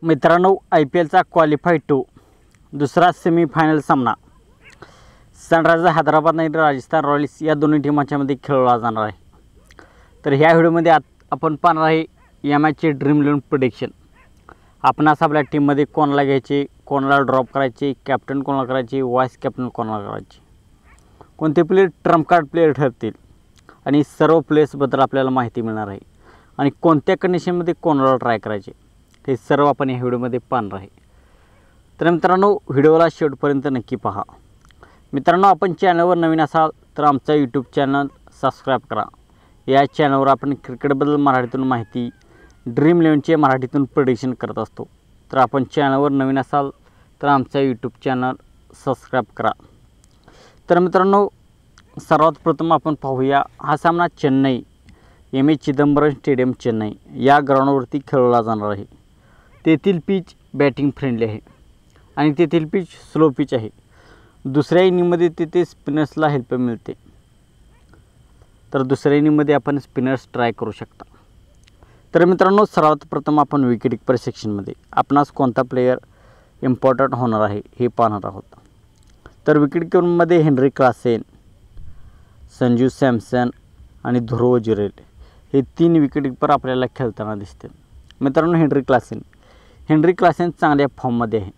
मित्रांनो, IPLचा क्वालिफाय 2 दुसरा सेमीफायनल सामना सनरायझर्स हैदराबाद आणि राजस्थान रॉयल्स या दोन्ही टीमांच्यामध्ये खेळवला जाणार आहे. तर ह्या व्हिडिओमध्ये आपण पाहणार आहे या मॅचचे ड्रीम 11 प्रेडिक्शन. आपणास आपल्या टीममध्ये कोणाला घ्यायचे, कोणाला ड्रॉप करायचे, कॅप्टन कोणाला करायचे, वाईस कॅप्टन कोणाला करायचे, कोणते प्लेयर ट्रम्प कार्ड प्लेयर ठरतील आणि सर्व प्लेयर्सबद्दल आपल्याला माहिती मिळणार आहे आणि कोणत्या कंडिशनमध्ये कोणाला ट्राय करायचे हे सर्व आपण या व्हिडिओमध्ये पाहणार आहे. तर मित्रांनो, व्हिडिओला शेवटपर्यंत नक्की पहा. मित्रांनो, आपण चॅनलवर नवीन असाल तर आमचा यूट्यूब चॅनल सबस्क्राईब करा. या चॅनलवर आपण क्रिकेटबद्दल मराठीतून माहिती, ड्रीम 11चे मराठीतून प्रेडिक्शन करत असतो. तर आपण चॅनलवर नवीन असाल तर आमचा यूट्यूब चॅनल सबस्क्राईब करा. तर मित्रांनो, सर्वात प्रथम आपण पाहूया हा सामना Chennai M A Chidambaram stadium Chennai या ग्राउंडवरती खेळवला जाणार आहे. तेथील पिच बॅटिंग फ्रेंडली आहे आणि तेथील पिच स्लो पिच आहे. दुसऱ्या इनिंगमध्ये तेथे स्पिनर्सला हेल्प मिळते. तर दुसऱ्या इनिंगमध्ये आपण स्पिनर्स ट्राय करू शकता. तर मित्रांनो, सर्वात प्रथम आपण विकेट कीपर सेक्शनमध्ये आपणास कोणता प्लेयर इम्पॉर्टंट होणार आहे हे पाहणार आहोत. तर विकेट कीपरमध्ये हेनरी क्लासेन, संजू सॅमसन आणि ध्रुव जुरेल हे 3 विकेट कीपर आपल्याला खेळताना दिसतील. मित्रांनो, हेनरी क्लासेन चांगल्या फॉर्ममध्ये आहे.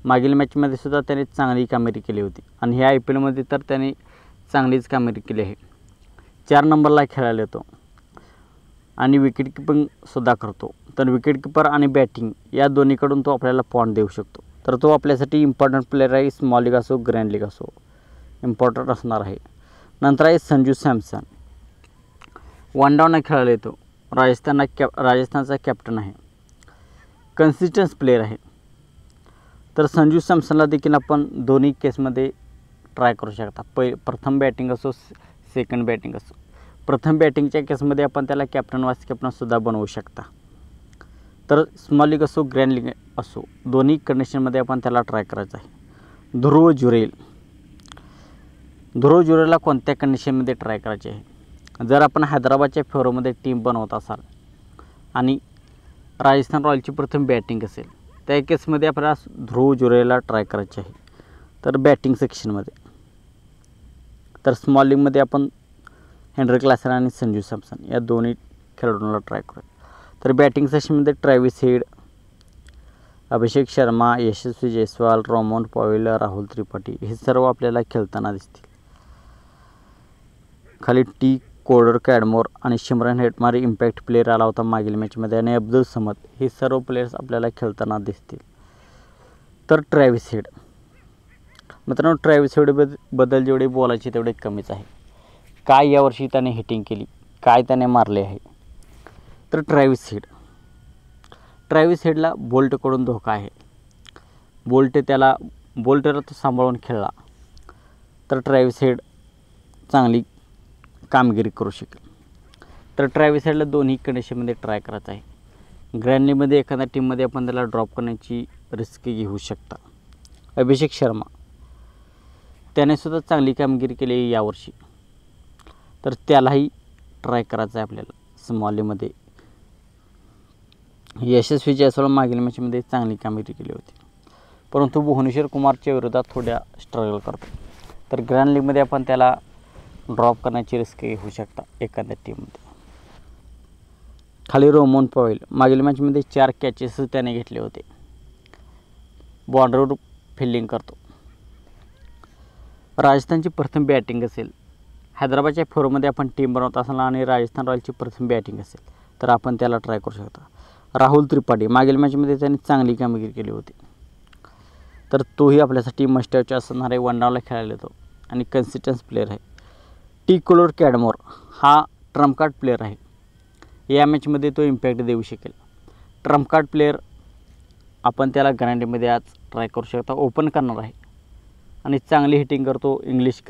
मागील मॅचमध्ये सुद्धा त्याने चांगली कामगिरी केली होती आणि ह्या IPLमध्ये तर त्याने चांगलीच कामगिरी केली आहे. 4 नंबरला खेळायला येतो आणि विकेट कीपिंगसुद्धा करतो. तर विकेट कीपर आणि बॅटिंग या दोन्हीकडून तो आपल्याला पॉईंट देऊ शकतो. तर तो आपल्यासाठी इम्पॉर्टंट प्लेयर आहे. स्मॉल लीग असो, ग्रँड लीग असो, इम्पॉर्टंट असणार आहे. नंतर आहे संजू सॅमसन, वन डाऊन खेळायला येतो. राजस्थानचा कॅप्टन आहे. कन्सिस्टन्स प्लेयर आहे. तर संजू सॅमसनला देखील आपण दोन्ही केसमध्ये ट्राय करू शकता. प्रथम बॅटिंग असो, सेकंड बॅटिंग असो. प्रथम बॅटिंगच्या केसमध्ये आपण त्याला कॅप्टन वाईस कॅप्टनसुद्धा बनवू शकता. तर स्मॉल लीग असो, ग्रँड लीग असो, दोन्ही कंडिशनमध्ये आपण त्याला ट्राय करायचं आहे. ध्रुव जुरेलला कोणत्या कंडिशनमध्ये ट्राय करायचे आहे? जर आपण हैदराबादच्या फेवरमध्ये टीम बनवत असाल आणि राजस्थान रॉयल्सची प्रथम बॅटिंग असेल, त्या केसमध्ये आपल्याला ध्रुव जुरेलला ट्राय करायचे आहे. तर बॅटिंग सेक्शनमध्ये तर स्मॉल लीगमध्ये आपण हेनरी क्लासेन आणि संजू सॅमसन या दोन्ही खेळाडूंना ट्राय करूया. तर बॅटिंग सेक्शनमध्ये ट्रॅव्हिस हेड, अभिषेक शर्मा, यशस्वी जयस्वाल, रोमन पॉवेल, राहुल त्रिपाठी हे सर्व आपल्याला खेळताना दिसतील. खाली टी कोडर कॅडमोर आणि शिमरन हेटमारी इम्पॅक्ट प्लेयर आला होता मागील मॅचमध्ये आणि अब्दुल समद हे सर्व प्लेयर्स आपल्याला खेळताना दिसतील. तर ट्रॅव्हिस हेड, मित्रांनो, ट्रॅव्हिस हेडबद्दल जेवढे बोलायचे तेवढे कमीच आहे. काय यावर्षी त्याने हिटिंग केली, काय त्याने मारले आहे. तर ट्रॅव्हिस हेडला बोल्टकडून धोका आहे. बोल्टला तो सांभाळून खेळला तर ट्रॅव्हिस हेड चांगली कामगिरी करू शकेल. तर ट्रॅव्हिस हेडला दोन्ही कंडिशनमध्ये ट्राय करायचं आहे. ग्रँड लीगमध्ये एखाद्या टीममध्ये आपण त्याला ड्रॉप करण्याची रिस्क घेऊ शकता. अभिषेक शर्मा, त्यानेसुद्धा चांगली कामगिरी केली आहे यावर्षी, तर त्यालाही ट्राय करायचं आहे आपल्याला. स्मॉल लीगमध्ये यशस्वी जयस्वाल मागील मॅचमध्ये चांगली कामगिरी केली होती, परंतु भुवनेश्वर कुमारच्या विरोधात थोड्या स्ट्रगल करतो. तर ग्रँड लीगमध्ये आपण त्याला ड्रॉप करण्याची रिस्क घेऊ शकता एखाद्या टीममध्ये. खाली रोमन पॉवेल, मागील मॅचमध्ये 4 कॅचेस त्याने घेतले होते. बॉर्डरवर फिल्डिंग करतो. राजस्थानची प्रथम बॅटिंग असेल, हैदराबादच्या फेवरमध्ये आपण टीम बनवत असाल आणि राजस्थान रॉयल्सची प्रथम बॅटिंग असेल तर आपण त्याला ट्राय करू शकता. राहुल त्रिपाठी, मागील मॅचमध्ये त्याने चांगली कामगिरी केली होती, तर तोही आपल्यासाठी मस्ट वॉच असणार आहे. वन डाऊनला खेळायला येतो आणि कन्सिस्टन्स प्लेयर आहे. टी कोलर कॅडमोर हा ट्रम्प कार्ड प्लेयर आहे. या मॅचमध्ये तो इम्पॅक्ट देऊ शकेल. ट्रम्प कार्ड प्लेयर आपण त्याला ग्रँडमध्ये आज ट्राय करू शकता. ओपन करणार आहे आणि चांगली हिटिंग करतो. इंग्लिश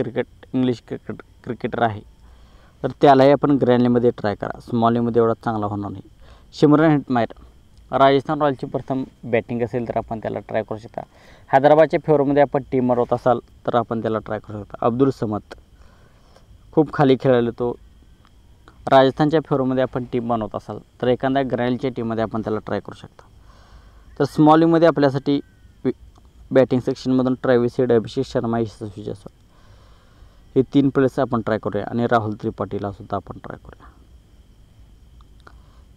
क्रिकेटर आहे, तर त्यालाही आपण ग्रँड लीगमध्ये ट्राय करा. स्मॉल लीगमध्ये एवढा चांगला होणार नाही. शिमरन हेटमायर, राजस्थान रॉयल्सची प्रथम बॅटिंग असेल तर आपण त्याला ट्राय करू शकता. हैदराबादच्या फेवरमध्ये आपण टीम बनवत असाल तर आपण त्याला ट्राय करू शकता. अब्दुल समद खूप खाली खेळायला तो. राजस्थानच्या फेवरमध्ये आपण टीम बनवत असाल तर एखाद्या ग्रँडच्या टीममध्ये आपण त्याला ट्राय करू शकता. तर स्मॉल लीगमध्ये आपल्यासाठी batting सेक्शनमधून Travis head, Abhishek Sharma, यशस्वी जायस्वाल हे 3 प्लेयर्स आपण ट्राय करूया आणि राहुल त्रिपाठीला सुद्धा आपण ट्राय करूया.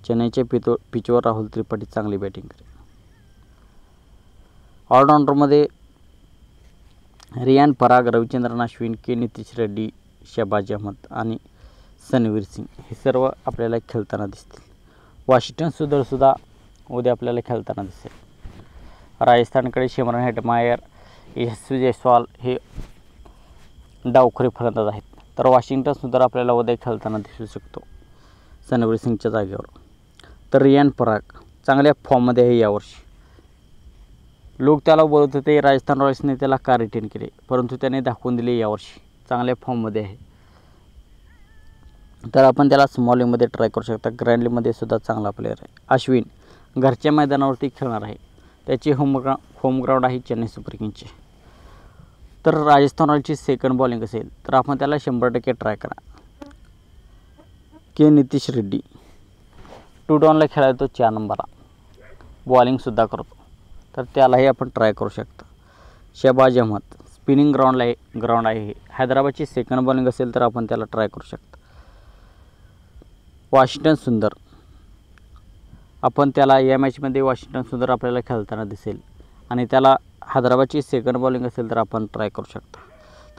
चेन्नईच्या पिचवर राहुल त्रिपाठी चांगली बॅटिंग करेल. ऑलराऊंडरमध्ये रियान पराग, रविचंद्रन अश्विन, के नितीश रेड्डी, शहबाज अहमद आणि सनवीर सिंग हे सर्व आपल्याला खेळताना दिसतील. वॉशिंग्टन सुंदरसुद्धा उद्या आपल्याला खेळताना दिसेल. राजस्थानकडे शिमरन हेटमायर, यशस्वी जायस्वाल हे डावखुरे फलंदाज आहेत. तर वॉशिंग्टन सुंदर आपल्याला उद्या खेळताना दिसू शकतो सनवीर सिंगच्या जागेवर. तर रियान पराग चांगल्या फॉर्ममध्ये आहे यावर्षी. लोक त्याला बोलत होते राजस्थान रॉयल्सने त्याला का रिटेन केले, परंतु त्याने दाखवून दिले यावर्षी चांगल्या फॉर्ममध्ये आहे. तर आपण त्याला स्मॉल लीगमध्ये ट्राय करू शकता. ग्रँड लीगमध्ये सुद्धा चांगला प्लेअर आहे. अश्विन घरच्या मैदानावरती खेळणार आहे. त्याची होम ग्राउंड आहे चेन्नई सुपर किंग्सचे. तर राजस्थान रॉयल्सची सेकंड बॉलिंग असेल तर आपण त्याला 100% ट्राय करा. के नितीश रेड्डी 2 डाऊनला खेळायला तो 4 नंबरला बॉलिंगसुद्धा करतो, तर त्यालाही आपण ट्राय करू शकता. शहबाज अहमद स्पिनिंग ग्राउंड आहे हे. हैदराबादची सेकंड बॉलिंग असेल तर आपण त्याला ट्राय करू शकता. वॉशिंग्टन सुंदर आपण त्याला या मॅचमध्ये वॉशिंग्टन सुंदर आपल्याला खेळताना दिसेल आणि त्याला हैदराबादची सेकंड बॉलिंग असेल तर आपण ट्राय करू शकता.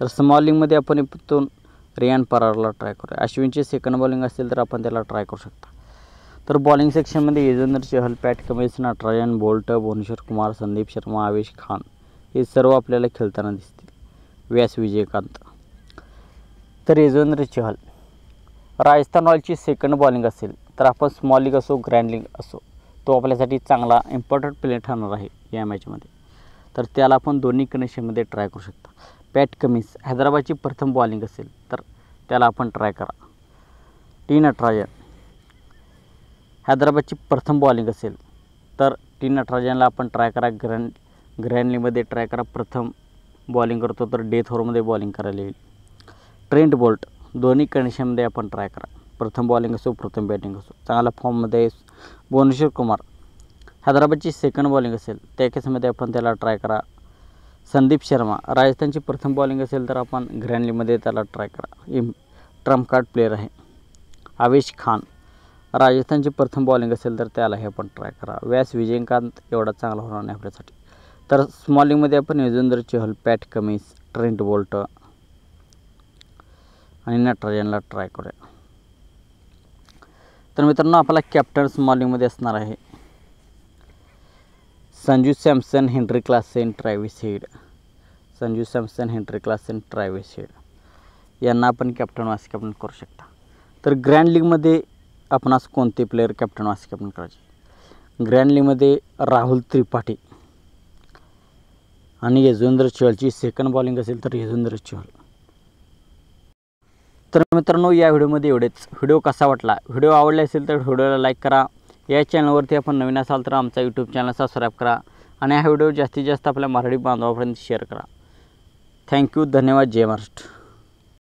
तर स्मॉल लीगमध्ये आपण इथून रियान परागला ट्राय करूया. अश्विनची सेकंड बॉलिंग असेल तर आपण त्याला ट्राय करू शकता. तर बॉलिंग सेक्शनमध्ये युजवेंद्र चहल, पॅट कमिन्स, नटराजन, बोल्ट, भुवनेश्वर कुमार, संदीप शर्मा, आवेश खान हे सर्व आपल्याला खेळताना दिसतील. व्यास विजयकांत. तर युजवेंद्र चहल राजस्थान रॉयल्सची सेकंड बॉलिंग असेल तर आपण स्मॉल लीग असो ग्रँड लीग असो तो आपल्यासाठी चांगला इम्पॉर्टंट प्लेयर ठरणार आहे या मॅचमध्ये. तर त्याला आपण दोन्ही कंडिशनमध्ये ट्राय करू शकता. पॅट कमिन्स हैदराबादची प्रथम बॉलिंग असेल तर त्याला आपण ट्राय करा. टी नटराजन हैदराबादची प्रथम बॉलिंग असेल तर टी नटराजनला आपण ट्राय करा. ग्रँड लीगमध्ये ट्राय करा. प्रथम बॉलिंग करतो तर डेथ ओव्हरमध्ये बॉलिंग करायला येईल. ट्रेंट बोल्ट दोन्ही कंडिशनमध्ये आपण ट्राय करा. प्रथम बॉलिंग असो प्रथम बॅटिंग असो चांगल्या फॉर्ममध्ये. भुवनेश्वर कुमार हैदराबादची सेकंड बॉलिंग असेल त्या केसमध्ये आपण त्याला ट्राय करा. संदीप शर्मा राजस्थानची प्रथम बॉलिंग असेल तर आपण ग्रँड लीगमध्ये त्याला ट्राय करा. ट्रम्प कार्ड प्लेअर आहे. आवेश खान राजस्थानची प्रथम बॉलिंग असेल तर त्यालाही आपण ट्राय करा. व्यास विजयकांत एवढा चांगला होणार नाही आपल्यासाठी. तर स्मॉल लीगमध्ये आपण युजवेंद्र चहल, पॅट कमिन्स, ट्रेंट बोल्ट आणि नटराजनला ट्राय करूया. तर मित्रांनो आपला कॅप्टन स्मॉल लीगमध्ये असणार आहे Sanju Samson, Henry Klaasen, Travis head. Sanju Samson, Henry Klaasen, Travis head यांना आपण कॅप्टन वाईस कॅप्टन करू शकता. तर ग्रँड लीगमध्ये आपणास कोणते प्लेयर कॅप्टन वाईस कॅप्टन करायचे? ग्रँड लीगमध्ये राहुल त्रिपाठी आणि युजवेंद्र चहलची सेकंड बॉलिंग असेल तर युजवेंद्र चहल. तर मित्रांनो या व्हिडिओमध्ये एवढेच. व्हिडिओ कसा वाटला? व्हिडिओ आवडला असेल तर व्हिडिओला लाईक करा. या चॅनलवरती आपण नवीन असाल तर आमचा यूट्यूब चॅनल सबस्क्राईब करा आणि हा व्हिडिओ जास्तीत जास्त आपल्या मराठी बांधवापर्यंत शेअर करा. थँक्यू. धन्यवाद. जय महाराष्ट्र.